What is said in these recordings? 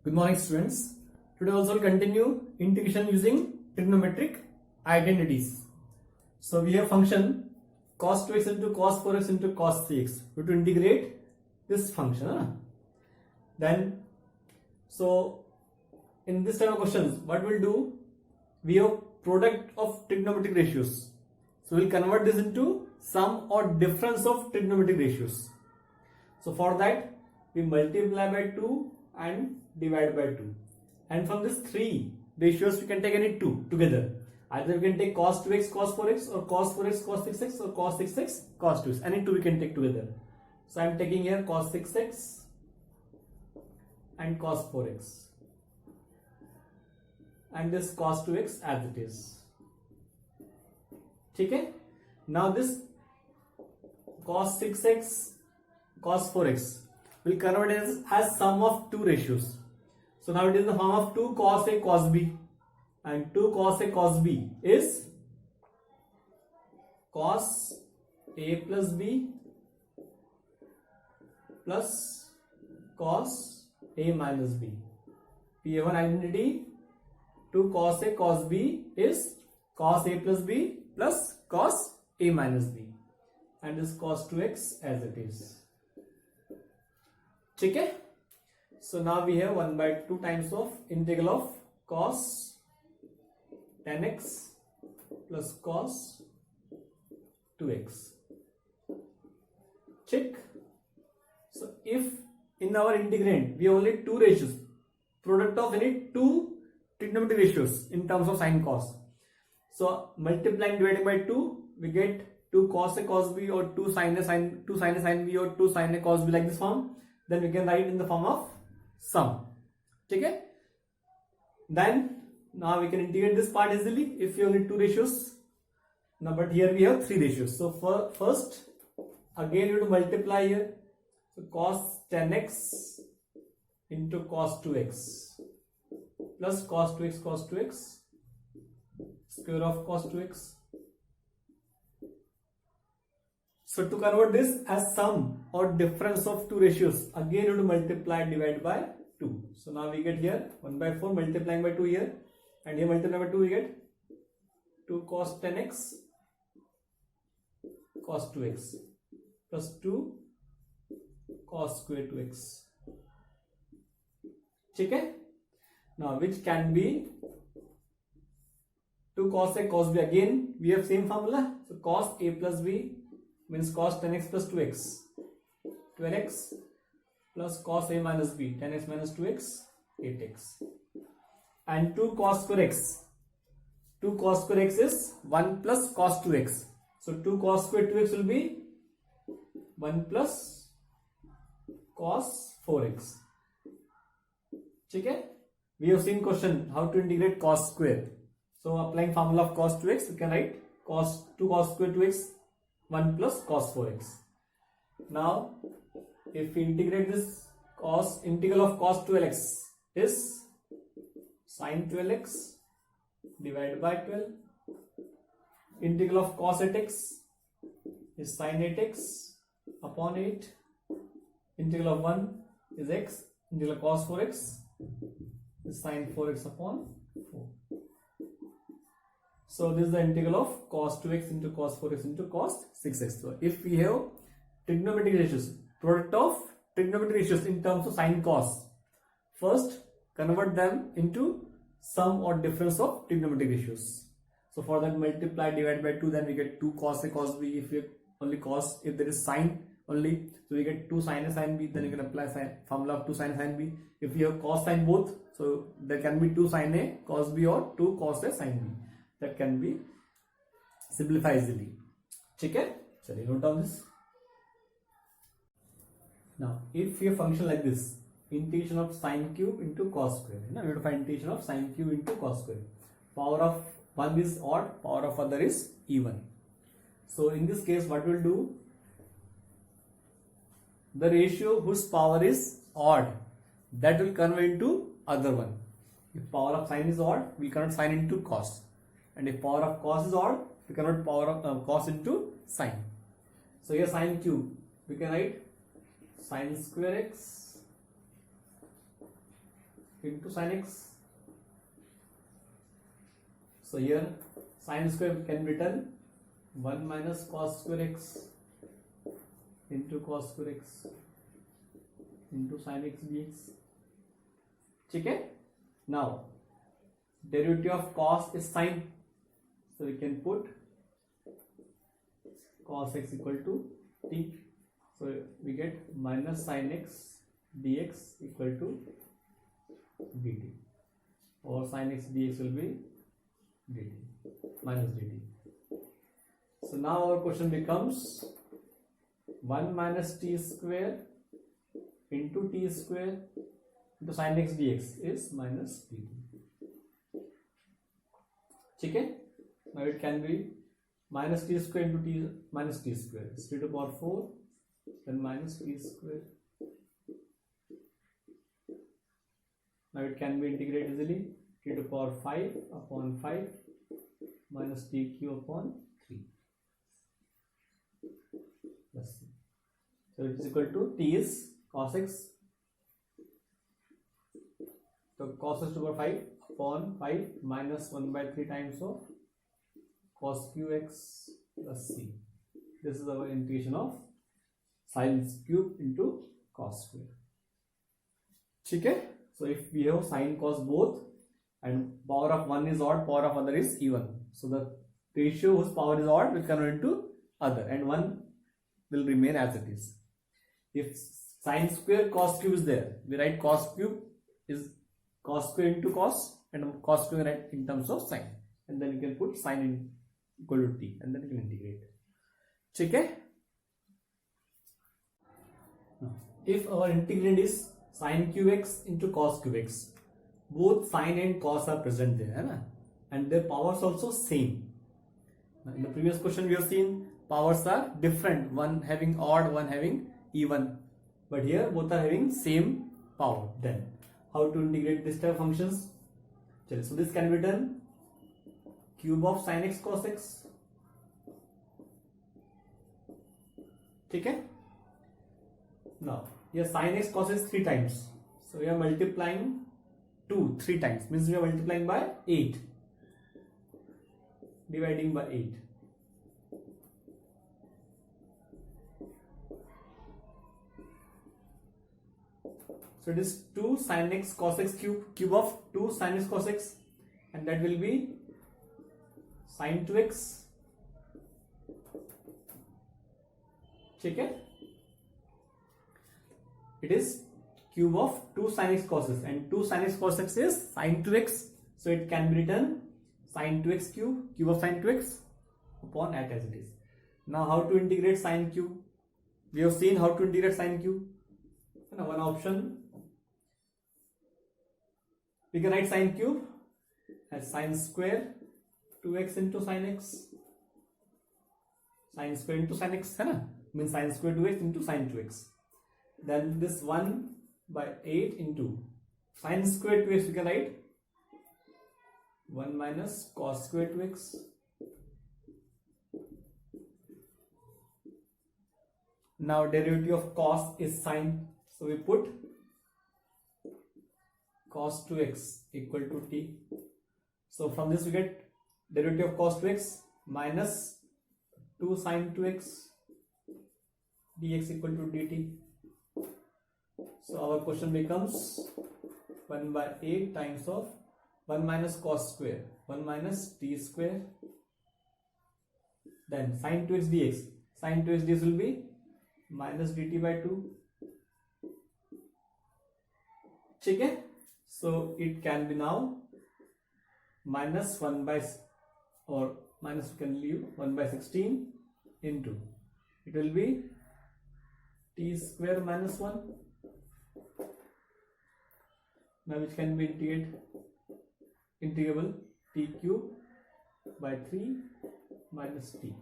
Good morning, students. Today also will continue integration using trigonometric identities. So we have function cos 2x into cos 4x into cos 3x. We have to integrate this function. Then, so in this type of questions, what we'll do? We have product of trigonometric ratios. So we'll convert this into sum or difference of trigonometric ratios. So for that, we multiply by 2 and divide by 2. And from these three ratios, we can take any two together. Either we can take cos 2x, cos 4x, or cos 4x, cos 6x, or cos 6x, cos 2x. Any two we can take together. So I am taking here cos 6x and cos 4x. And this cos 2x as it is. Okay? Now this cos 6x, cos 4x will convert as sum of two ratios. So now it is the form of 2 cos A cos B, and 2 cos A cos B is cos A plus B plus cos A minus B. We have one identity. 2 cos A cos B is cos A plus B plus cos A minus B, and this cos 2x as it is. Okay? So now we have 1 by 2 times of integral of cos 10x plus cos 2x. Check. So if in our integrand we have only two ratios, product of any two trigonometric ratios in terms of sin cos. So multiplying dividing by 2, we get 2 cos A cos B, or 2 sin A sin B, or 2 sin A cos B, like this form. Then we can write in the form of sum. Okay? Then now we can integrate this part easily if you only two ratios. Now but here we have three ratios. So for first again you have to multiply here. So cos 10x into cos 2x plus cos 2x square of cos 2x. So to convert this as sum or difference of two ratios, again you have to multiply and divide by 2. So now we get here 1 by 4 multiplying by 2 here, and here multiplying by 2 we get 2 cos 10x cos 2x plus 2 cos square 2x. Okay? Now which can be 2 cos A cos B. Again we have same formula. So cos A plus B means cos 10x plus 2x, 12x plus cos A minus B, 10x minus 2x, 8x. And 2 cos square x. 2 cos square x is 1 plus cos 2x. So 2 cos square 2x will be 1 plus cos 4x. Okay? We have seen question how to integrate cos square. So applying formula of cos 2x, we can write cos 2 cos square 2x 1 plus cos 4x. Now if we integrate this integral of cos 12x is sin 12x divided by 12. Integral of cos 8x is sin 8x upon 8. Integral of 1 is x. Integral of cos 4x is sin 4x upon 4. So this is the integral of cos 2x into cos 4x into cos 6x. So if we have trigonometric ratios, product of trigonometric ratios in terms of sin cos, first convert them into sum or difference of trigonometric ratios. So for that multiply divide by 2, then we get 2 cos A cos B. If we have only cos, if there is sin only, so we get 2 sin A sin B, then you can apply formula of 2 sin A sin B. If you have cos sin both, so there can be 2 sin A cos B or 2 cos A sin B. That can be simplified easily. Okay? So note down this. Now if we have function like this, integration of sine cube into cos square, we have to find integration of sine cube into cos square. Power of one is odd, power of other is even. So in this case what we will do, the ratio whose power is odd, that will convert into other one. If power of sine is odd, we convert sine into cos. And if power of cos is odd, we convert power of cos into sine. So here sine cube, we can write sine square x into sin x. So here sin square can be written 1 minus cos square x into cos square x into sin x dx. ठीक है. Now derivative of cos is sin, so we can put cos x equal to t. So we get minus sin x dx equal to dt, or sin x dx will be dt minus dt. So now our question becomes 1 minus t square into t square into sin x dx is minus dt. ठीक है. Now it can be minus t square into t minus t square, it's t to the power 4, then minus t square. Now it can be integrated easily, t to the power 5 upon 5 minus t cube upon 3. Let's see. So it is equal to t is cos x. So cos x to the power 5 upon 5 minus 1 by 3 times of cos qx plus c. This is our integration of sin cube into cos square. ठीक है. So if we have sin cos both and power of one is odd, power of other is even, so the ratio whose power is odd will convert into other and one will remain as it is. If sin square cos cube is there, we write cos cube is cos square into cos, and cos square write in terms of sin, and then you can put sin in equal to t, and then you can integrate. ठीक है. If our integrand is sin qx into cos qx, both sin and cos are present there, है ना, and their powers also same. In the previous question we have seen powers are different, one having odd, one having even, but here both are having same power. Then how to integrate this type of functions? So this can be written cube of sin x cos x. ठीक है. Now here sin x cos x 3 times, so we are multiplying 2 3 times, means we are multiplying by 8, dividing by 8. So it is 2 sin x cos x cube of 2 sin x cos x, and that will be sin 2x. ठीक है. It is cube of 2 sin x cos x, and 2 sin x cos x is sin 2x, so it can be written sin 2x cube of sin 2x upon 8 as it is. Now how to integrate sin cube? We have seen how to integrate sin cube. Now one option, we can write sin cube as sin square 2x into sin x, sin square into sin x, है ना, means sin square 2x into sin 2x. Then this 1 by 8 into sin square 2x, we can write 1 minus cos square 2x. Now derivative of cos is sin, so we put cos 2x equal to t. So from this we get derivative of cos 2x minus 2 sin 2x dx equal to dt. So our question becomes 1 by 8 times of 1 minus cos square, 1 minus t square, then sin 2x dx. Sin 2x dx will be minus dt by 2. ठीक है. So it can be now minus 1 by, or minus we can leave 1 by 16 into, it will be t square minus 1. Now which can be integrable t cube by 3 minus t,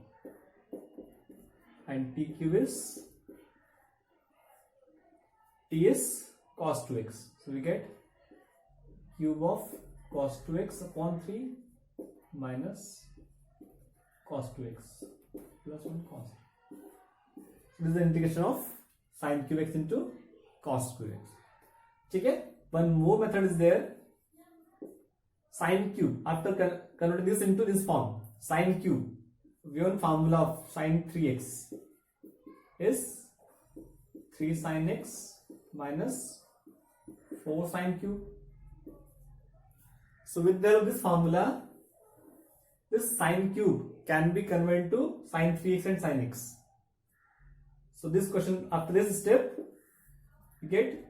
and t cube is cos 2x, so we get cube of cos 2x upon 3 minus cos 2x plus 1 cos. This is the integration of sin cube x into cos cube x. ठीक है. one more method is there, sine cube. After converting this into this form, sine cube, we have formula of sine 3x is 3 sine x minus 4 sine cube. So with this formula, this sine cube can be converted to sine 3x and sine x. So this question, after this step, you get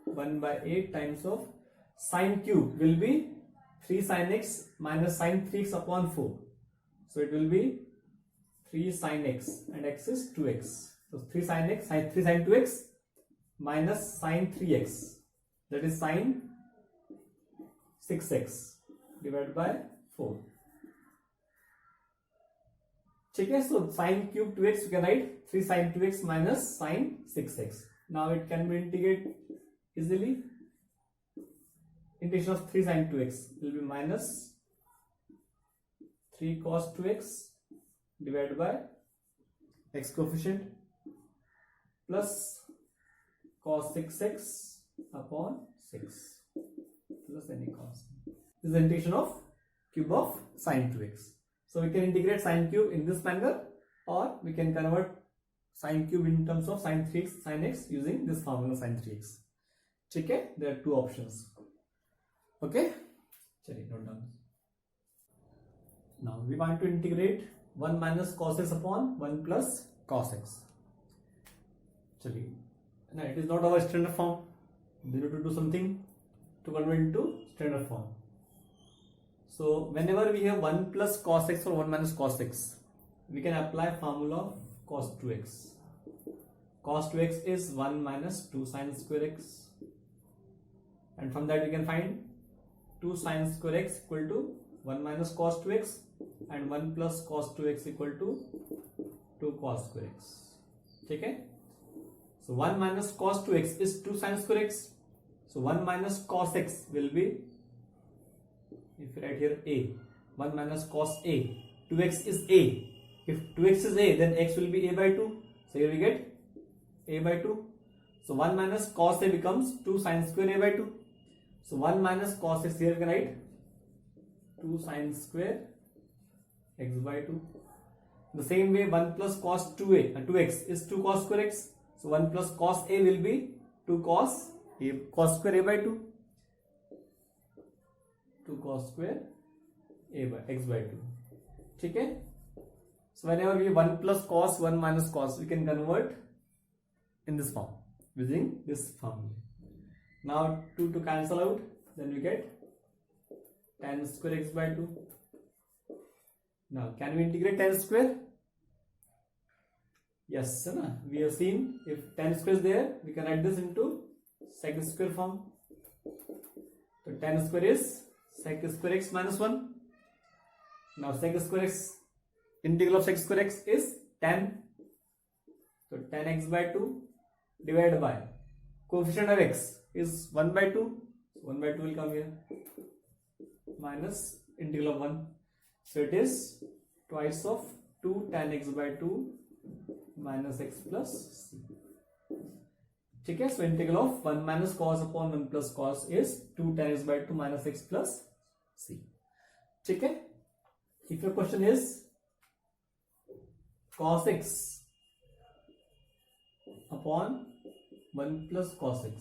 1 by 8 times of sine cube will be 3 sine x minus sine 3x upon 4. So it will be 3 sine x and x is 2x. So 3 sine x, 3 sine 2x minus sine 3x, that is sine 6x divided by 4. Okay, so sine cube 2x, you can write 3 sine 2x minus sine 6x. Now it can be integrated easily. Integration of 3 sine 2x will be minus 3 cos 2x divided by x coefficient plus cos 6x upon 6 plus any constant. This is the integration of cube of sine 2x. So we can integrate sine cube in this manner, or we can convert sine cube in terms of sine 3x sine x using this formula sine 3x. Okay, there are two options. Okay, note down. Now we want to integrate 1 minus cos x upon 1 plus cos x. Now it is not our standard form. We need to do something to convert into standard form. So whenever we have 1 plus cos x or 1 minus cos x, we can apply formula of cos 2x. Cos 2x is 1 minus 2 sine square x, and from that we can find 2 sine square x equal to 1 minus cos 2x and 1 plus cos 2x equal to 2 cos square x. Okay? So 1 minus cos 2x is 2 sine square x. So 1 minus cos x will be, if you write here a, 1 minus cos a, 2x is a. If 2x is a, then x will be a by 2. So here we get a by 2. So 1 minus cos a becomes 2 sine square a by 2. So 1 minus cos x, here we can write 2 sine square x by 2. The same way 1 plus cos 2x is 2 cos square x. So 1 plus cos a will be 2 cos square a by 2. 2 cos square a by x by 2. Okay? So whenever we have 1 plus cos, 1 minus cos, we can convert in this form using this formula. Now 2 to cancel out, then we get tan square x by 2. Now can we integrate tan square? Yes, we have seen if tan square is there, we can write this into sec square form. So tan square is sec square x minus 1. Now sec square x, integral of sec square x is tan. So tan x by 2 divided by coefficient of x is 1 by 2. So 1 by 2 will come here minus integral of 1. So it is twice of 2 tan x by 2 minus x plus c. Okay, so integral of 1 minus cos upon 1 plus cos is 2 tan x by 2 minus x plus c. Okay, if your question is cos x upon 1 plus cos x,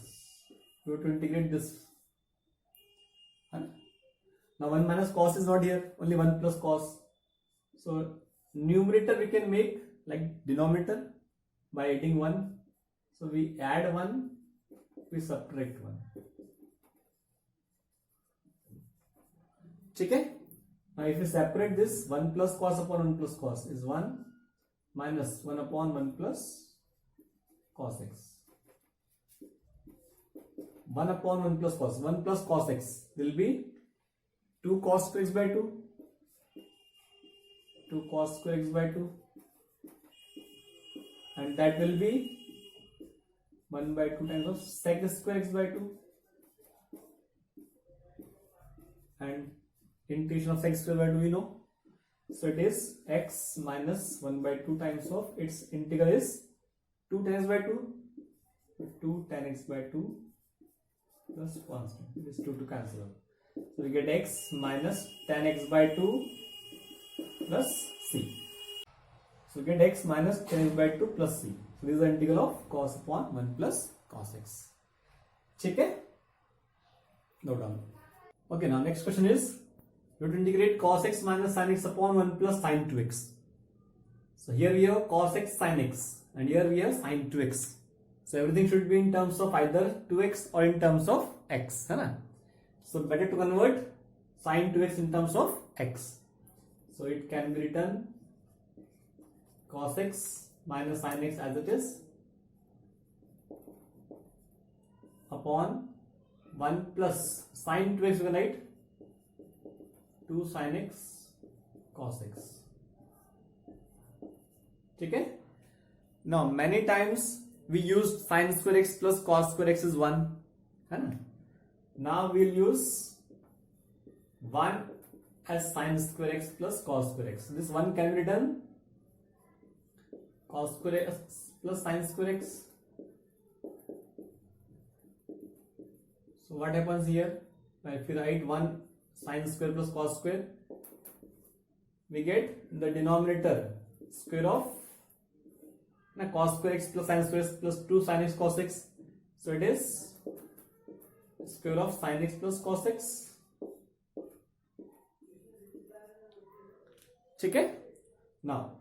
we have to integrate this. Now 1 minus cos is not here, only 1 plus cos. So numerator we can make like denominator by adding 1. So we add 1, we subtract 1. Okay? Now if we separate this, 1 plus cos upon 1 plus cos is 1 minus 1 upon 1 plus cos x. 1 upon 1 plus cos. 1 plus cos x will be 2 cos square x by 2. 2 cos square x by 2. And that will be 1 by 2 times of sec square x by 2. And integration of sec square by 2 we know. So it is x minus 1 by 2 times of its integral is 2 tan x by 2. 2 tan x by 2 plus constant. This 2 to cancel out. So we get x minus tan x by 2 plus c. So we get x minus tan x by 2 plus c. So this is the integral of cos upon 1 plus cos x. ठीक है? Note down. Okay, now next question is you have to integrate cos x minus sin x upon 1 plus sin 2x. So here we have cos x sin x and here we have sin 2x. So everything should be in terms of either 2x or in terms of x. है ना? So better to convert sin 2x in terms of x. So it can be written cos x minus sin x as it is upon 1 plus sin 2x, you can write 2 sin x cos x. Okay? Now many times we used sin square x plus cos square x is 1. Now we'll use 1 as sin square x plus cos square x. This 1 can be written cos square x plus sin square x. So what happens here? If we write 1 sin square plus cos square, we get in the denominator square of cos square x plus sin square x plus 2 sin x cos x. So it is square of sin x plus cos x. Okay? Now,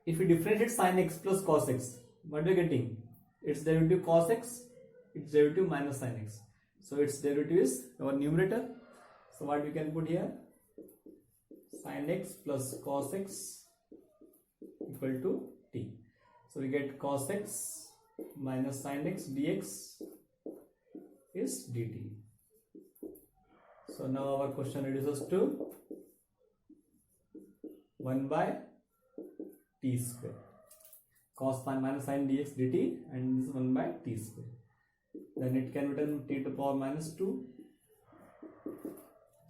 if we differentiate sin x plus cos x, what are you getting? Its derivative cos x, its derivative minus sin x. So its derivative is our numerator. So what we can put here? Sin x plus cos x equal to t. So we get cos x minus sin x dx is dt. So now our question reduces to 1 by t square. Cos minus sin dx dt, and this is 1 by t square. Then it can be written t to the power minus 2.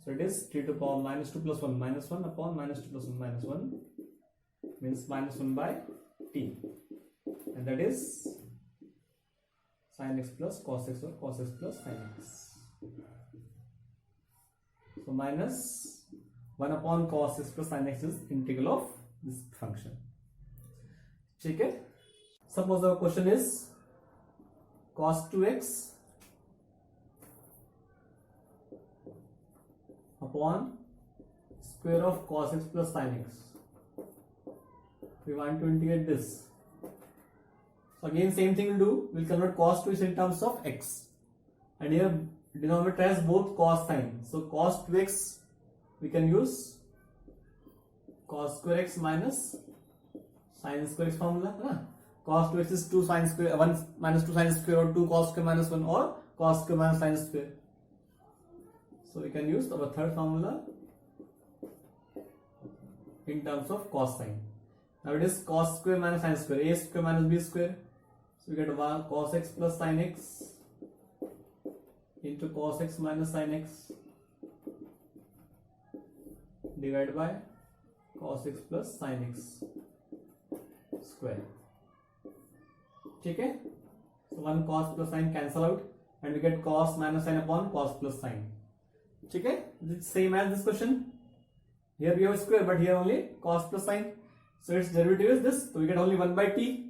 So it is t to the power minus 2 plus 1 minus 1 upon minus 2 plus 1 minus 1 means minus 1 by t. And that is sin x plus cos x or cos x plus sin x. So minus 1 upon cos x plus sin x is integral of this function. Okay? Suppose our question is cos 2x upon square of cos x plus sin x. We want to integrate this. So again same thing we'll do. We'll convert cos 2x in terms of x. And here denominator has both cos sin. So cos 2x we can use cos square x minus sin square x formula. Cos 2x is 2 sin square 1 minus 2 sin square or 2 cos square minus 1 or cos square minus sin square. So we can use our third formula in terms of cos sin. Now it is cos square minus sin square, a square minus b square. So we get 1 cos x plus sin x into cos x minus sin x divided by cos x plus sin x square. Okay? So 1 cos plus sin cancel out and we get cos minus sin upon cos plus sin. Okay? It's same as this question. Here we have a square but here only cos plus sin. So its derivative is this. So we get only 1 by t.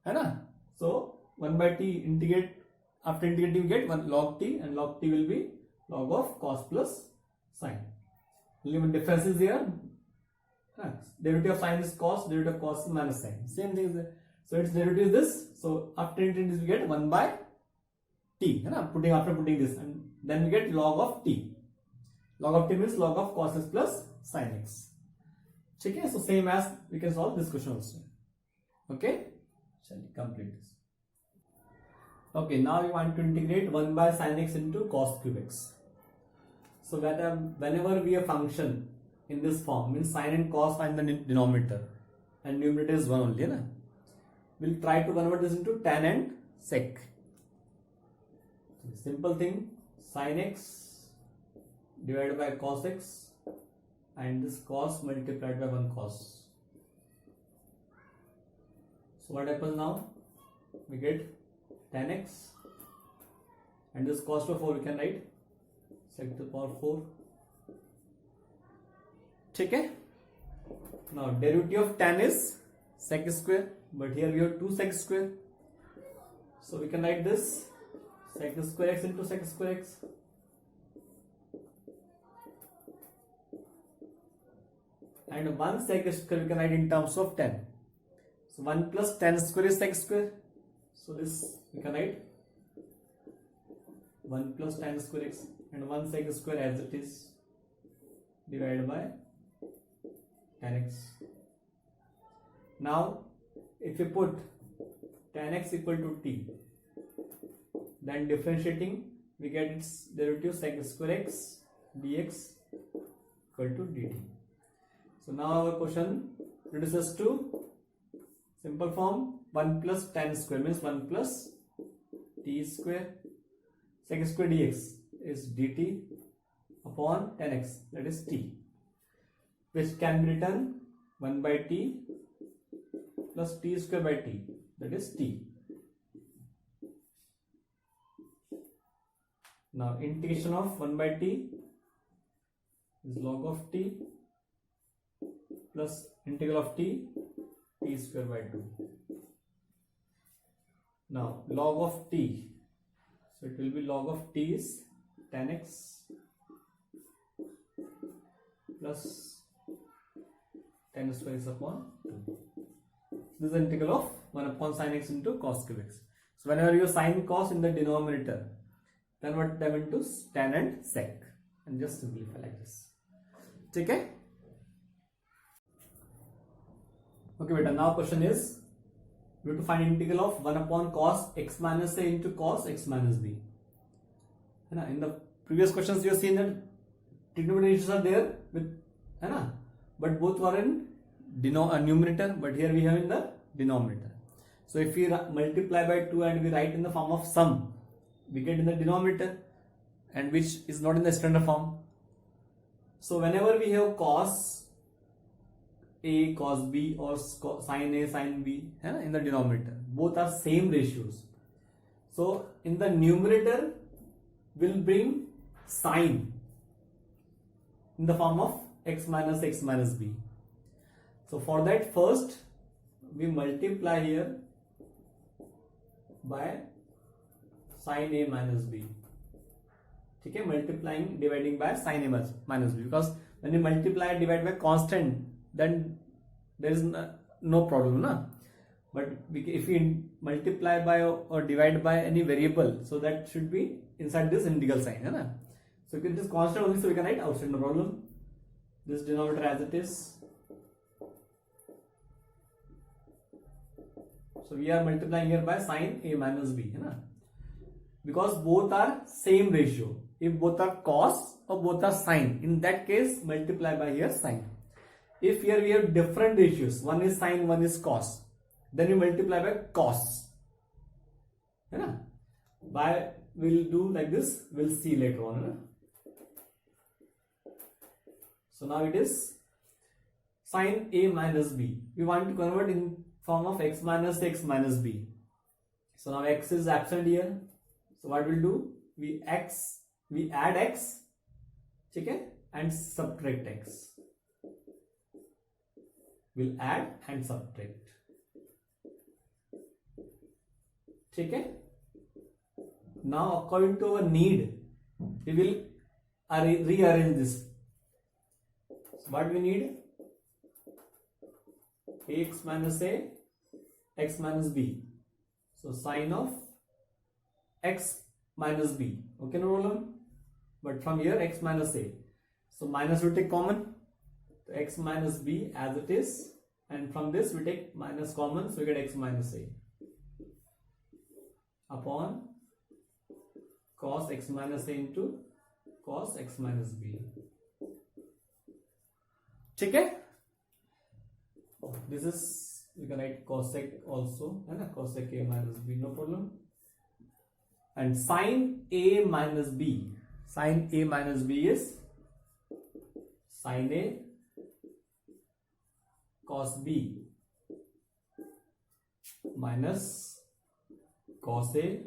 है ना? So 1 by t integrate, after integrating we get 1 log t, and log t will be log of cos plus sin. Only one difference is here. Derivative of sin is cos, derivative of cos is minus sin. Same thing is there. So its derivative is this. So after integrating this we get 1 by t. After putting this, and then we get log of t. Log of t means log of cos x plus sin x. Okay, so same as we can solve this question also. Okay, shall we complete this? Okay, now we want to integrate 1 by sin x into cos cube x. So that whenever we have function in this form, means sin and cos find the denominator and numerator is 1 only, na? We'll try to convert this into tan and sec. Simple thing, sin x divided by cos x and this cos multiplied by 1 cos. So what happens now? We get tan x and this cos to 4 we can write sec to the power 4. ठीक है. Now derivative of tan is sec square, but here we have 2 sec square, so we can write this sec square x into sec square x. And 1 sec square we can write in terms of tan. So 1 plus tan square is sec square. So this we can write 1 plus tan square x, and 1 sec square as it is divided by tan x. Now if you put tan x equal to t, then differentiating we get its derivative sec square x dx equal to dt. So now our question reduces to simple form. 1 plus tan square means 1 plus t square, sec square dx is dt upon tan x, that is t, which can be written 1 by t plus t square by t, that is t. Now integration of 1 by t is log of t plus integral of t square by 2. Now log of t, so it will be log of t is tan x plus tan square x upon 2. This is the integral of 1 upon sin x into cos cube x. So whenever you sin cos in the denominator, convert them into tan and sec and just simplify like this. Okay? Okay beta, now question is we have to find integral of 1 upon cos x minus a into cos x minus b. In the previous questions you have seen that trigonometric ratios are there with, but both were in numerator, but here we have in the denominator. So if we multiply by 2 and we write in the form of sum, we get in the denominator, and which is not in the standard form. So whenever we have cos a cos b or sin a sin b in the denominator, both are same ratios. So in the numerator will bring sin in the form of x minus b. So for that, first we multiply here by sin a minus b. Okay, multiplying, dividing by sin a minus b, because when you multiply and divide by constant, then there is no problem, but if we multiply by or divide by any variable, so that should be inside this integral sign, so it is constant only, so we can write outside, no problem. This denominator as it is. So we are multiplying here by sin a minus b, because both are same ratio. If both are cos or both are sin, in that case multiply by here sin. If here we have different ratios, one is sin, one is cos, then we multiply by cos. Why we'll do like this, we'll see later on. So now it is sin a minus b. We want to convert in form of x minus b. So now x is absent here. So what we'll do? We add x, okay, and subtract x. We'll add and subtract. Okay. Now according to our need, we will rearrange this. So what we need? X minus a, x minus b. So sin of x minus b. Okay, no problem. But from here x minus a. So minus we take common. So x minus b as it is, and from this we take minus common, so we get x minus a upon cos x minus a into cos x minus b. Okay? This is, you can write cosec also, and cosec a minus b, no problem. And sin a minus b, sin a minus b is sin a cos b minus cos a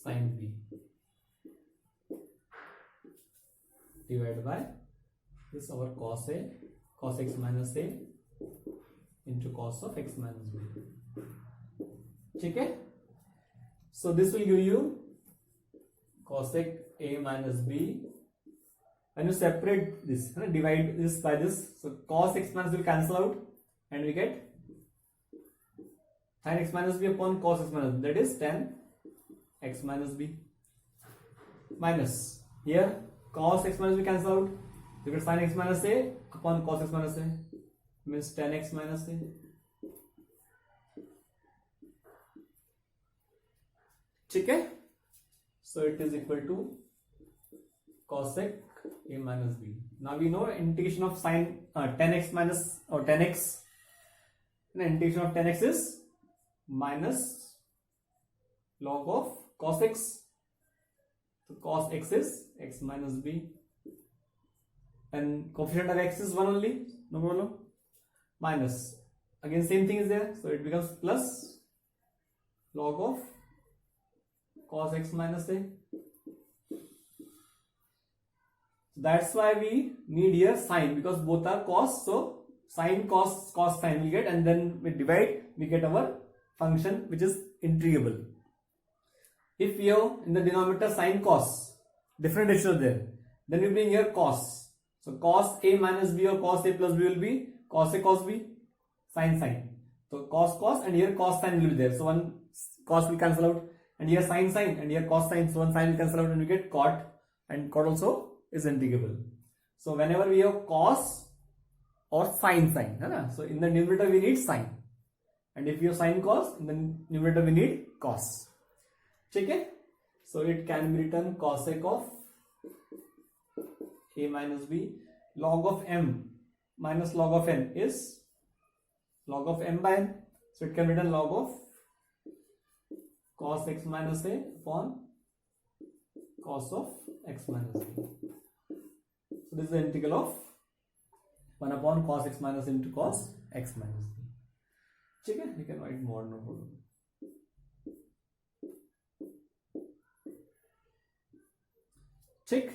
sin b divided by this our cos a, cos x minus a into cos of x minus b. ठीक है. So this will give you cosec a minus b. When you separate this, divide this by this, so cos x minus b will cancel out and we get sin x minus b upon cos x minus b, that is tan x minus b, minus here cos x minus b cancel out, you get sin x minus a upon cos x minus a, means tan x minus a. ठीक है. So it is equal to cosec a minus b. Now we know integration of sin tan x minus or tan x, integration of tan x is minus log of cos x. So cos x is x minus b and coefficient of x is 1 only, no problem, minus again same thing is there, so it becomes plus log of cos x minus a. That's why we need here sin, because both are cos, so sin cos cos sin we get, and then we divide, we get our function which is integrable. If we have in the denominator sin cos, different ratio there, then we bring here cos. So cos a minus b or cos a plus b will be cos a cos b, sin sin. So cos cos and here cos sin will be there. So one cos will cancel out, and here sin sin and here cos sin. So one sin will cancel out and we get cot, and cot also is integrable. So whenever we have cos or sin sin, so in the numerator we need sin, and if you have sin cos, in the numerator we need cos. Okay, so it can be written cosec of a minus b, log of m minus log of n is log of m by n, so it can be written log of cos x minus a upon cos of x minus b. So this is the integral of 1 upon cos x minus into cos x minus b. ठीक है, you can write more, no problem. ठीक.